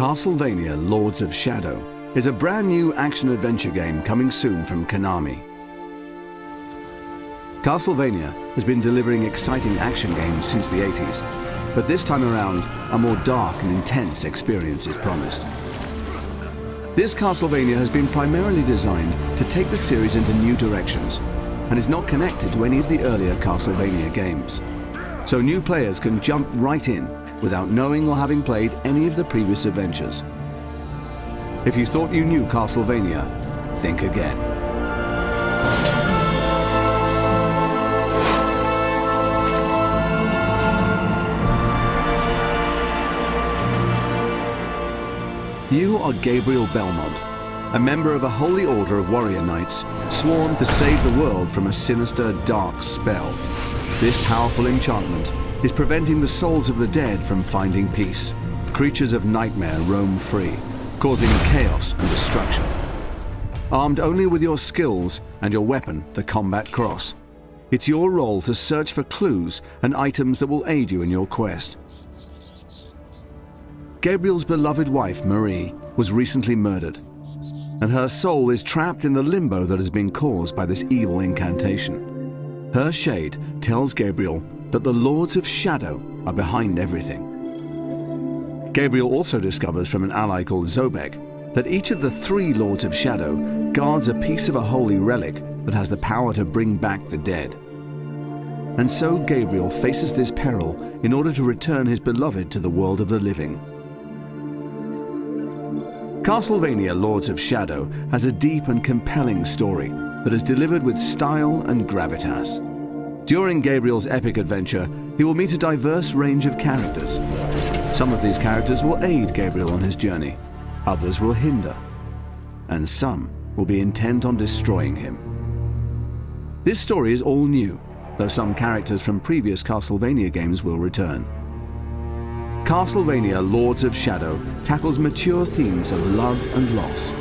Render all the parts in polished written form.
Castlevania Lords of Shadow is a brand new action-adventure game coming soon from Konami. Castlevania has been delivering exciting action games since the 80s, but this time around, a more dark and intense experience is promised. This Castlevania has been primarily designed to take the series into new directions and is not connected to any of the earlier Castlevania games. So new players can jump right in without knowing or having played any of the previous adventures. If you thought you knew Castlevania, think again. You are Gabriel Belmont, a member of a holy order of warrior knights sworn to save the world from a sinister, dark spell. This powerful enchantment is preventing the souls of the dead from finding peace. Creatures of nightmare roam free, causing chaos and destruction. Armed only with your skills and your weapon, the combat cross, it's your role to search for clues and items that will aid you in your quest. Gabriel's beloved wife, Marie, was recently murdered, and her soul is trapped in the limbo that has been caused by this evil incantation. Her shade tells Gabriel that the Lords of Shadow are behind everything. Gabriel also discovers from an ally called Zobek that each of the 3 Lords of Shadow guards a piece of a holy relic that has the power to bring back the dead. And so Gabriel faces this peril in order to return his beloved to the world of the living. Castlevania Lords of Shadow has a deep and compelling story that is delivered with style and gravitas. During Gabriel's epic adventure, he will meet a diverse range of characters. Some of these characters will aid Gabriel on his journey, others will hinder, and some will be intent on destroying him. This story is all new, though some characters from previous Castlevania games will return. Castlevania Lords of Shadow tackles mature themes of love and loss.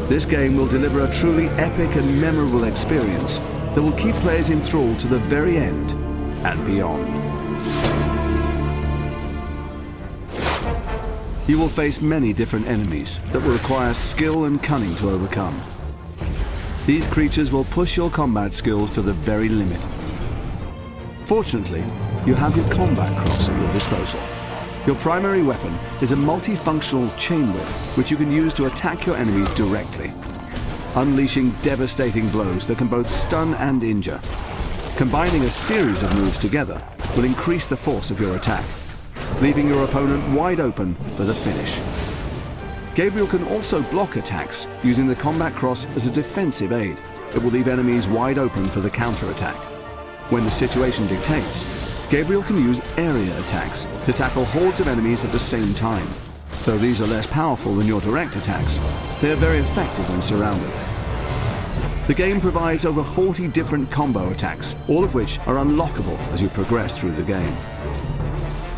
This game will deliver a truly epic and memorable experience that will keep players enthralled to the very end and beyond. You will face many different enemies that will require skill and cunning to overcome. These creatures will push your combat skills to the very limit. Fortunately, you have your combat cross at your disposal. Your primary weapon is a multifunctional chain whip, which you can use to attack your enemies directly, unleashing devastating blows that can both stun and injure. Combining a series of moves together will increase the force of your attack, leaving your opponent wide open for the finish. Gabriel can also block attacks using the combat cross as a defensive aid. It will leave enemies wide open for the counter-attack. When the situation dictates, Gabriel can use area attacks to tackle hordes of enemies at the same time. Though these are less powerful than your direct attacks, they are very effective when surrounded. The game provides over 40 different combo attacks, all of which are unlockable as you progress through the game.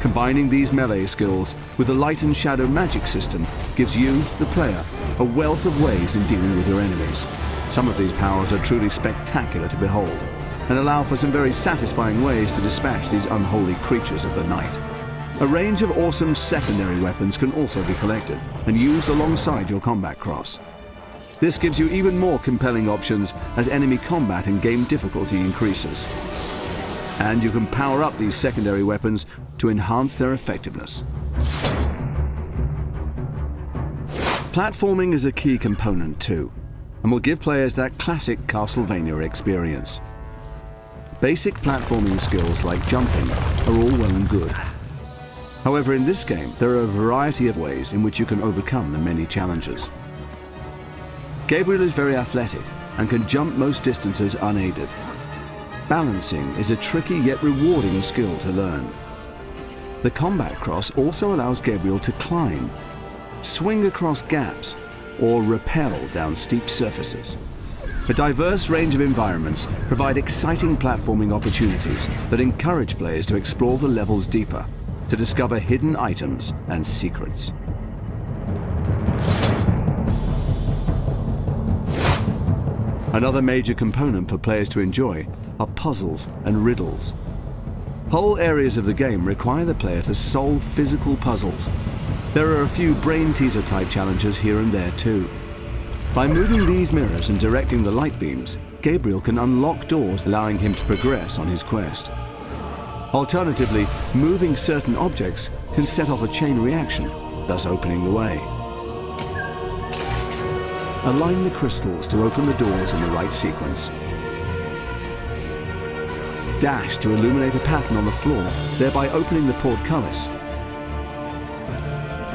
Combining these melee skills with the light and shadow magic system gives you, the player, a wealth of ways in dealing with your enemies. Some of these powers are truly spectacular to behold, and allow for some very satisfying ways to dispatch these unholy creatures of the night. A range of awesome secondary weapons can also be collected and used alongside your combat cross. This gives you even more compelling options as enemy combat and game difficulty increases. And you can power up these secondary weapons to enhance their effectiveness. Platforming is a key component too, and will give players that classic Castlevania experience. Basic platforming skills like jumping are all well and good. However, in this game, there are a variety of ways in which you can overcome the many challenges. Gabriel is very athletic and can jump most distances unaided. Balancing is a tricky yet rewarding skill to learn. The combat cross also allows Gabriel to climb, swing across gaps, or rappel down steep surfaces. A diverse range of environments provide exciting platforming opportunities that encourage players to explore the levels deeper, to discover hidden items and secrets. Another major component for players to enjoy are puzzles and riddles. Whole areas of the game require the player to solve physical puzzles. There are a few brain teaser type challenges here and there too. By moving these mirrors and directing the light beams, Gabriel can unlock doors, allowing him to progress on his quest. Alternatively, moving certain objects can set off a chain reaction, thus opening the way. Align the crystals to open the doors in the right sequence. Dash to illuminate a pattern on the floor, thereby opening the portcullis.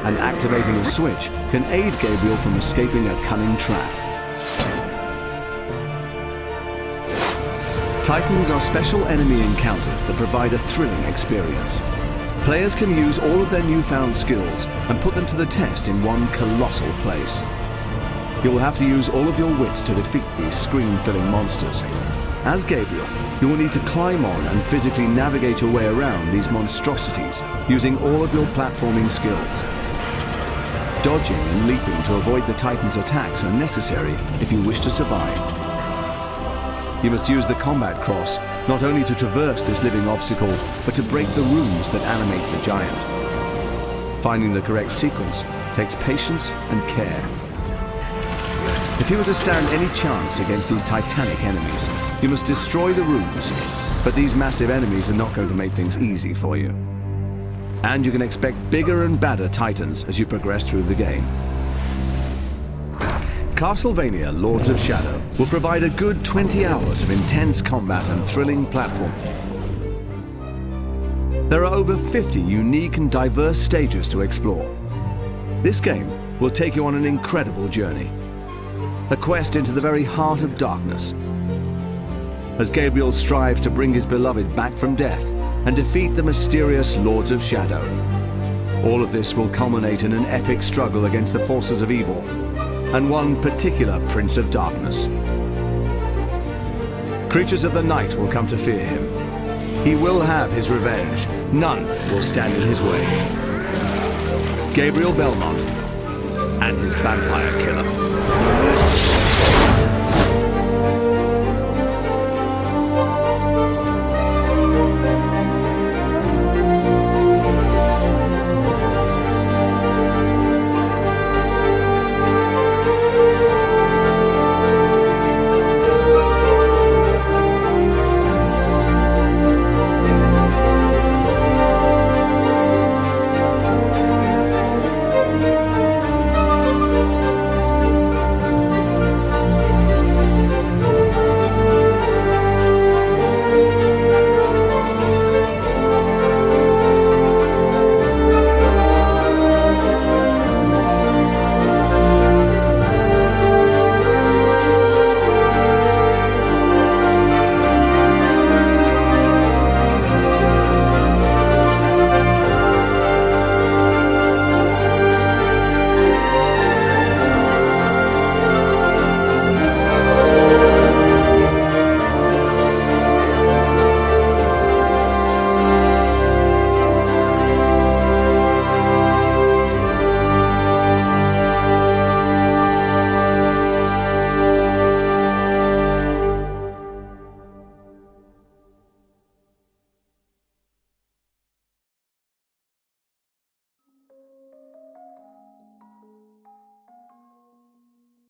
And activating a switch can aid Gabriel from escaping a cunning trap. Titans are special enemy encounters that provide a thrilling experience. Players can use all of their newfound skills and put them to the test in one colossal place. You'll have to use all of your wits to defeat these screen-filling monsters. As Gabriel, you will need to climb on and physically navigate your way around these monstrosities using all of your platforming skills. Dodging and leaping to avoid the Titan's attacks are necessary if you wish to survive. You must use the combat cross not only to traverse this living obstacle, but to break the runes that animate the giant. Finding the correct sequence takes patience and care. If you were to stand any chance against these titanic enemies, you must destroy the runes, but these massive enemies are not going to make things easy for you. And you can expect bigger and badder Titans as you progress through the game. Castlevania Lords of Shadow will provide a good 20 hours of intense combat and thrilling platforming. There are over 50 unique and diverse stages to explore. This game will take you on an incredible journey, a quest into the very heart of darkness, as Gabriel strives to bring his beloved back from death and defeat the mysterious Lords of Shadow. All of this will culminate in an epic struggle against the forces of evil, and one particular Prince of Darkness. Creatures of the night will come to fear him. He will have his revenge. None will stand in his way. Gabriel Belmont and his vampire killer.